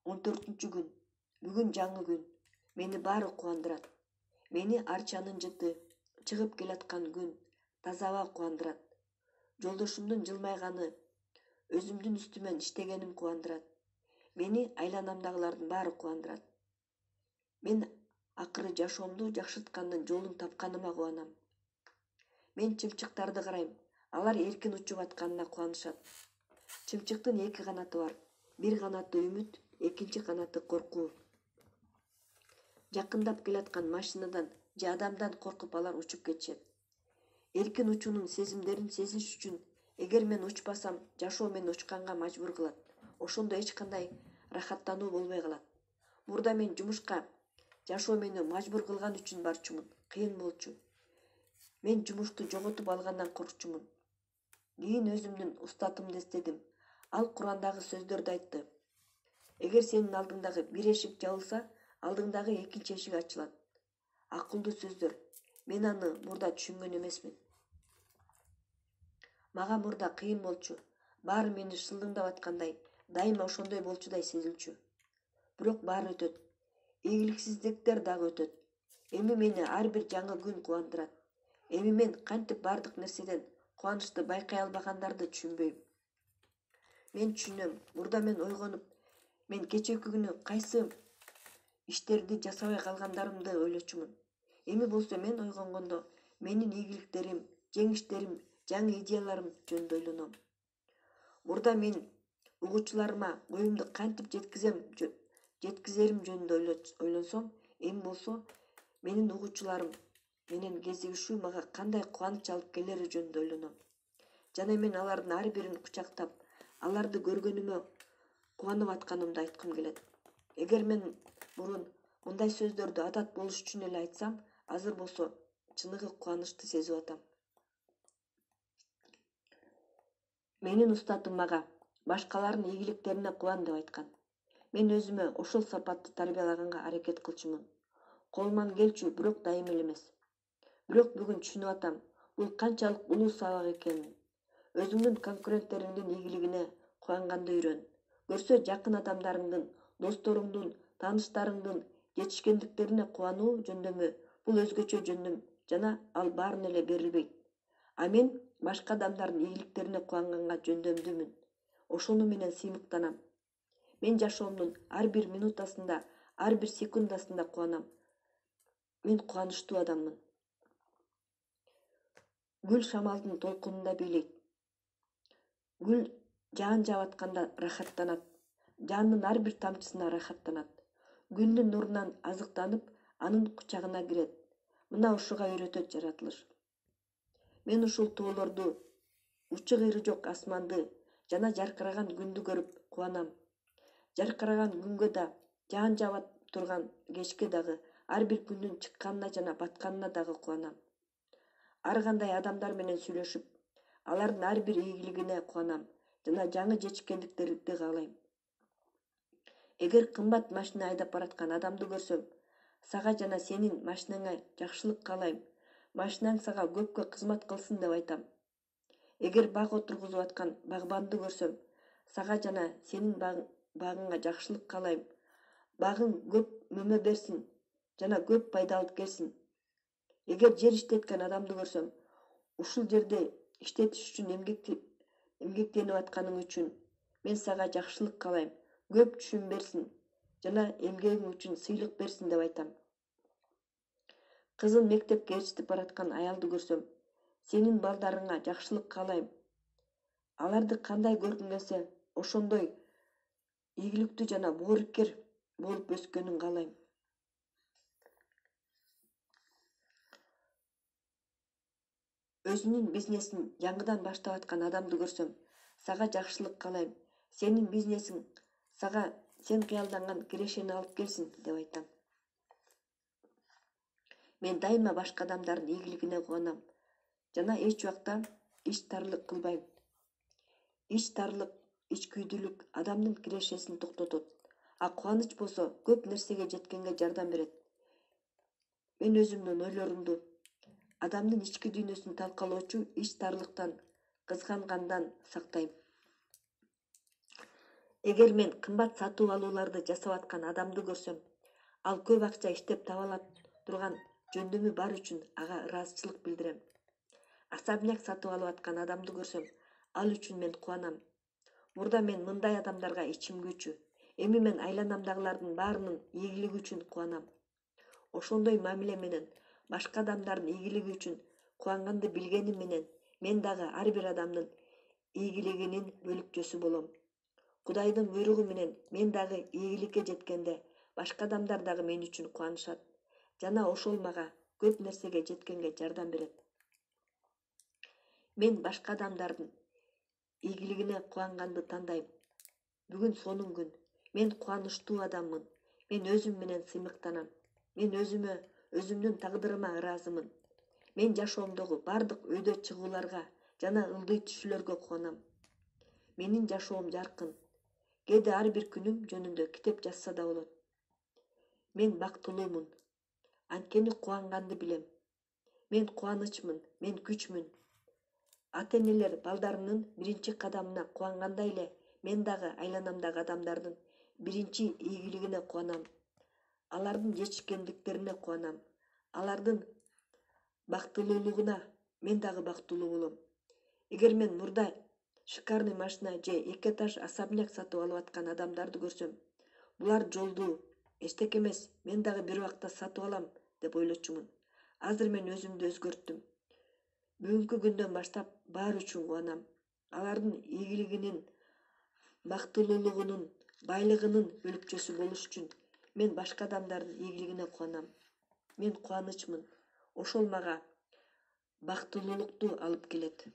14-күн. Бүгүн жаңы күн. Мени баары кубандырат. Мени арчанын жыты, чыгып келаткан күн таза аба кубандырат. Жолдошумдун жылмайганы, өзүмдүн үстүмөн иштегеним кубандырат. Мени айланамдагылардын баары кубандырат. Мен акыры жашоомду жакшырткандын жолун тапканыма кубанам. Мен чымчыктарды карайм, алар эркин учуп атканына кубанышат. Чымчыктын эки канаты бар. Бир канаты үмүт, экинчи канаты коркуу. Жакындап келаткан машинадан же адамдан коркуп алар учуп кетишет. Эркин учуунун сезимдерин сезиш үчүн эгер мен учпасам, жашоо мени учканга мажбур кылат. Ошондо эч кандай рахаттануу болбой калат. Мурда мен жумушка жашоо мени мажбур кылган үчүн барчумун. Кыйын болчу. Мен жумушту жоготуп алгандан коркчумун. Кийин өзүмдүн устатымды эстедим. Ал Курандагы сөздөрдү айтты. Эгер сенин алдыңдагы бир эшик жабылса, алдыңдагы экинчи эшик ачылат. Акылдуу сөздөр. Мен аны мурда түшүнгөн эмесмин. Мага мурда кыйын болчу. Баары мени шылдыңдап аткандай, дайыма ошондой болчудай сезилчү. Бирок баары өтөт. Ийгиликсиздиктер дагы өтөт. Эми мени ар бир жаңы күн кубандырат. Эми мен кантип бардык нерседен кубанычты байкай албагандарды түшүнбөйм. Мен түшүнөм. Мурда мен ойгонуп, мен кечээки күнү кайсы иштерди жасабай калгандарымды ойлочумун. Эми болсо мен ойгонгондо менин ийгиликтерим, жеңиштерим, жаңы идеяларым жөнүндө ойлоном. Мурда мен угуучуларыма оюмду кантип жеткизерим жөнүндө ойлонсом, эми болсо менин угуучуларым менен кезигишүү мага кандай кубаныч алып келери жөнүндө ойлоном. Жана мен алардын ар бирин кучактап, аларды көргөнүмө кубанып атканымды айткым келет. Эгер мен мурун мындай сөздөрдү адат болуш үчүн эле айтсам, азыр болсо чыныгы кубанычты сезип атам. Менин устатым мага башкалардын ийгиликтерине кубан деп айткан. Мен өзүмө ошол сапатты тарбиялаганга аракет кылчумун. Колуман келчү, бирок дайым эле эмес. Бирок бүгүн түшүнүп атам, бул канчалык улуу сабак экенин. Өзүңдүн конкуренттериңдин ийгилигине кубанганды үйрөн. Көрсө жакын адамдарыңдын, досторуңдун, тааныштарыңдын жетишкендиктерине кубануу жөндөмү бул өзгөчө жөндөм жана ал баарына эле берилбейт. А мен башка адамдардын ийгиликтерине кубанганга жөндөмдүмүн. Ошону менен сыймыктанам. Мен жашоомдун ар бир минутасында, ар бир секундасында кубанам. Мен кубанычтуу адаммын. Гүл шамалдын толкунунда бийлейт. Гүл жаан жаап атканда рахаттанат. Жаандын ар бир тамчысына рахаттанат. Гүлдүн нурунан азыктанып, анын кучагына кирет. Мына ушуга үйрөтөт жаратылыш. Мен ушул тоолорду, учу кыйры жок асманды жана жаркыраган күндү көрүп кубанам. Жаркыраган күнгө да, жаан жаап турган кечке дагы, ар бир күндүн чыкканына жана батканына дагы кубанам. Ар кандай адамдар менен сүйлөшүп, алардын ар бир ийгилигине кубанам жана жаңы жетишкендиктерди каалайм. Эгер кымбат машина айдап бараткан адамды көрсөм, сага жана сенин машинаңа жакшылык каалайм. Машинаң сага көпкө кызмат кылсын деп айтам. Эгер бак отургузуп аткан багбанды көрсөм, сага жана сенин багыңа жакшылык каалайм. Багың көп мөмө берсин жана көп пайда алып келсин. Эгер жер иштеткен адамды көрсөм, ушул жерде иштетиш үчүн эмгектенип атканың үчүн мен сага жакшылык каалайм. Көп түшүм берсин жана эмгегиң үчүн сыйлык берсин деп айтам. Кызын мектепке ээрчитип бараткан аялды көрсөм, сенин балдарыңа жакшылык каалайм. Аларды кандай көргүң келсе, ошондой ийгиликтүү жана боорукер болуп өскөнүн каалайм. Өзүнүн бизнесин жаңыдан баштап аткан адамды көрсөм, сага жакшылык каалайм. Сенин бизнесиң сага сен кыялданган кирешени алып келсин деп айтам. Мен дайыма башка адамдардын ийгилигине кубанам жана эч убакта ичтарлык кылбайм. Ичтарлык, ичкүйдүүлүк адамдын кирешесин токтотот, а кубаныч болсо көп нерсеге жеткенге жардам берет. Мен өзүмдүн ойлорумду, адамдын ички дүйнөсүн талкалоочу ичтарлыктан, кызгангандан сактайм. Эгер мен кымбат сатып алууларды жасап аткан адамды көрсөм, ал көп акча иштеп таба ала турган жөндөмү бар үчүн ага ыраазычылык билдирем. Особняк сатып алып аткан адамды көрсөм, ал үчүн мен кубанам. Мурда мен мындай адамдарга ичим күйчү, эми мен айланамдагылардын баарынын ийгилиги үчүн кубанам. Ошондой мамиле менен башка адамдардын ийгилиги үчүн кубанганды билгеним менен мен дагы ар бир адамдын ийгилигинин бөлүкчөсү болом. Кудайдын буйругу менен мен дагы ийгиликке жеткенде башка адамдар дагы мен үчүн кубанышат жана ошол мага көп нерсеге жеткенге жардам берет. Мен башка адамдардын ийгилигине кубанганды тандайм. Бүгүн сонун күн. Мен кубанычтуу адаммын. Мен өзүм менен сыймыктанам. Мен өзүмдүн тагдырыма ыраазымын. Мен жашоомдогу бардык өйдө чыгууларга жана ылдый түшүүлөргө кубанам. Менин жашоом жаркын. Кээде ар бир күнүм жөнүндө китеп жазса да болот. Мен бактылуумун. Анткени кубанганды билем. Мен кубанычмын, мен күчмүн. Ата-энелер балдарынын биринчи кадамына кубангандай эле мен дагы айланамдагы адамдардын биринчи ийгилигине кубанам. Алардын жетишкендиктерине кубанам. Алардын бактылуулугуна мен дагы бактылуу болом. Эгер мен мурда шикарный машина же 2 этаж особняк сатып алып аткан адамдарды көрсөм, булар жолдуу, эчтеке эмес, мен дагы бир убакта сатып алам деп ойлочумун. Азыр мен өзүмдү өзгөрттүм. Бүгүнкү күндөн баштап баары үчүн кубанам. Алардын ийгилигинин, бактылуулугунун, байлыгынын бөлүкчөсү болуш үчүн мен башка адамдардын ийгилигине кубанам. Мен кубанычмын. Ошол мага бактылуулукту алып келет.